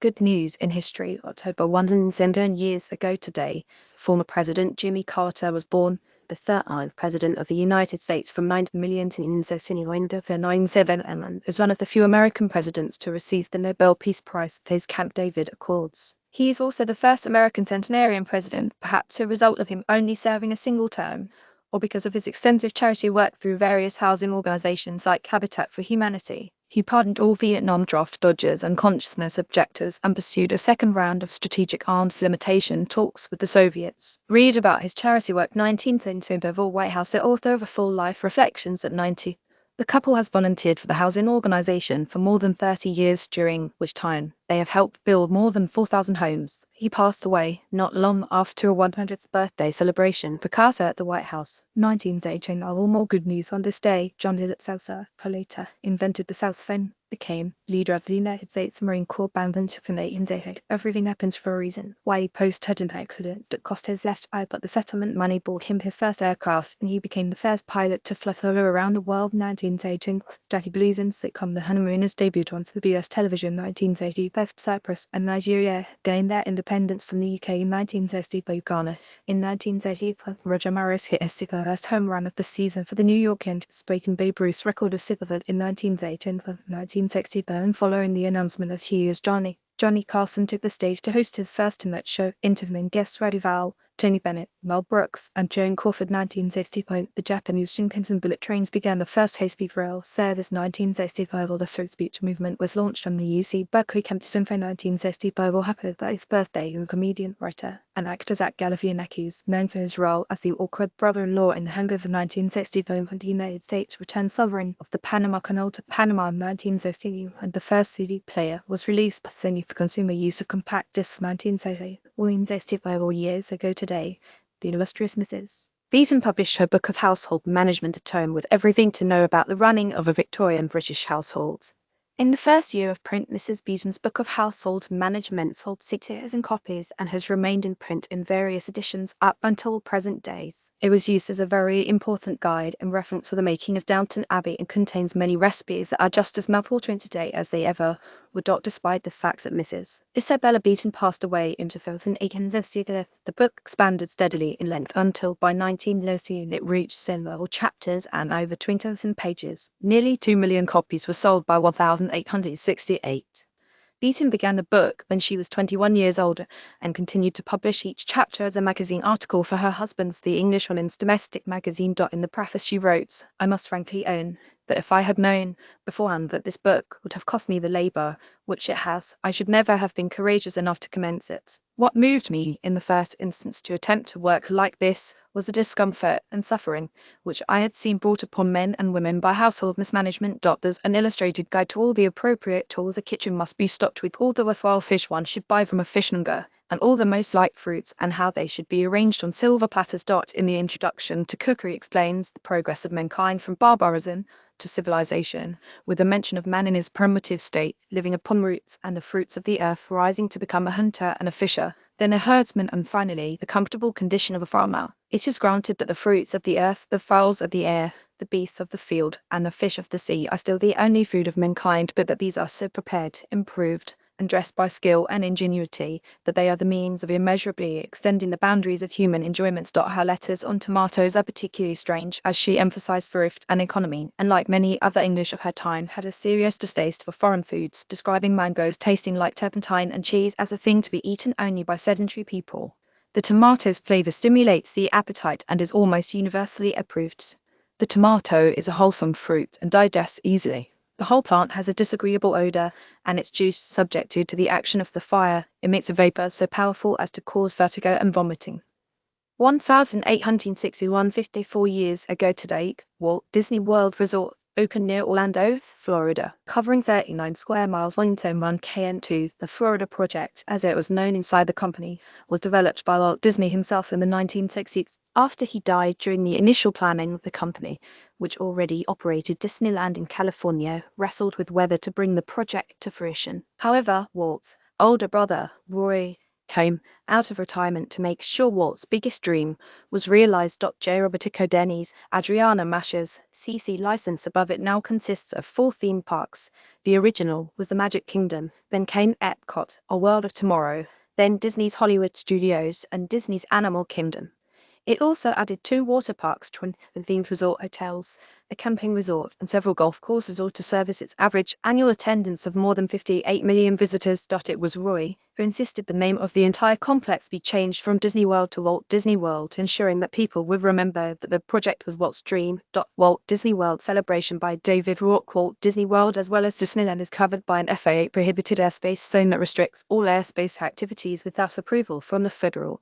Good news in history. October 107 years ago today, former President Jimmy Carter was born, the third President of the United States from 9 million and is one of the few American presidents to receive the Nobel Peace Prize for his Camp David Accords. He is also the first American centenarian president, perhaps a result of him only serving a single term, or because of his extensive charity work through various housing organizations like Habitat for Humanity. He pardoned all Vietnam draft dodgers and consciousness objectors and pursued a second round of strategic arms limitation talks with the Soviets. Read about his charity work 1932 Oval White House, the author of A Full Life Reflections at 90. The couple has volunteered for the housing organization for more than 30 years, during which time they have helped build more than 4,000 homes. He passed away not long after a 100th birthday celebration for Carter at the White House. 1918. All more good news on this day. John Salsa Coletta invented the South Fin, became leader of the United States Marine Corps band in 1888. Everything happens for a reason. Why post had an accident that cost his left eye, but the settlement money bought him his first aircraft, and he became the first pilot to fly solo around the world. 1918. Jackie Gleason's sitcom The Honeymooners debuted on CBS television. 1980. Left Cyprus and Nigeria gained their independence from the UK in 1965. Ghana in 1935. Roger Maris hit his first home run of the season for the New York Yankees, breaking Babe Ruth's record of 600 in 1918. 1960. Following the announcement of Hugh's Johnny Carson took the stage to host his first Tonight Show, interviewing guests Freddie Val, Tony Bennett, Mel Brooks, and Joan Crawford. 1965. The Japanese Shinkansen bullet trains began the first high-speed rail service. 1965. The free speech movement was launched from the UC Berkeley campus in 1965. What happened at his birthday? Comedian, writer, and actor Zach Galifianakis, known for his role as the awkward brother-in-law in The Hangover. 1965. When the United States returned sovereign of the Panama Canal to Panama in 1960, and the first CD player was released by Sony for consumer use of compact discs. 1970. 65 years ago today, the illustrious Mrs. Beaton published her book of household management, a tome with everything to know about the running of a Victorian British household. In the first year of print, Mrs. Beaton's book of household management sold 6,000 copies and has remained in print in various editions up until present days. It was used as a very important guide in reference to the making of Downton Abbey and contains many recipes that are just as mouth-watering today as they ever were, despite the fact that Mrs. Isabella Beaton passed away in 2018. The book expanded steadily in length until by 1990 it reached several chapters and over 20,000 pages. Nearly 2 million copies were sold by 1868. Beaton began the book when she was 21 years old and continued to publish each chapter as a magazine article for her husband's The English Woman's Domestic Magazine. In the preface she wrote, "I must frankly own that if I had known beforehand that this book would have cost me the labour which it has, I should never have been courageous enough to commence it. What moved me in the first instance to attempt to work like this was the discomfort and suffering which I had seen brought upon men and women by household mismanagement. There's an illustrated guide to all the appropriate tools a kitchen must be stocked with, all the worthwhile fish one should buy from a fishmonger, and all the most liked fruits and how they should be arranged on silver platters. In the introduction to cookery explains the progress of mankind from barbarism to civilization, with a mention of man in his primitive state, living upon roots and the fruits of the earth, rising to become a hunter and a fisher, then a herdsman, and finally the comfortable condition of a farmer. It is granted that the fruits of the earth, the fowls of the air, the beasts of the field, and the fish of the sea are still the only food of mankind, but that these are so prepared, improved, and dressed by skill and ingenuity, that they are the means of immeasurably extending the boundaries of human enjoyments. Her letters on tomatoes are particularly strange, as she emphasized thrift and economy, and like many other English of her time, had a serious distaste for foreign foods, describing mangoes tasting like turpentine and cheese as a thing to be eaten only by sedentary people. The tomato's flavor stimulates the appetite and is almost universally approved. The tomato is a wholesome fruit and digests easily. The whole plant has a disagreeable odor, and its juice, subjected to the action of the fire, emits a vapor so powerful as to cause vertigo and vomiting. 1861, 54 years ago today, Walt Disney World Resort opened near Orlando, Florida, covering 39 square miles. 101 km2. The Florida Project, as it was known inside the company, was developed by Walt Disney himself in the 1960s, after he died during the initial planning of the company, which already operated Disneyland in California, wrestled with whether to bring the project to fruition. However, Walt's older brother, Roy came out of retirement to make sure Walt's biggest dream was realized. J. Robertico Denny's Adriana Mascher's CC license above it now consists of 4 theme parks. The original was the Magic Kingdom, then came Epcot, or World of Tomorrow, then Disney's Hollywood Studios and Disney's Animal Kingdom. It also added 2 water parks, 20 themed resort hotels, a camping resort, and several golf courses, all to service its average annual attendance of more than 58 million visitors. It was Roy who insisted the name of the entire complex be changed from Disney World to Walt Disney World, ensuring that people would remember that the project was Walt's dream. Walt Disney World celebration by David Rourke. Walt Disney World, as well as Disneyland, is covered by an FAA prohibited airspace zone that restricts all airspace activities without approval from the federal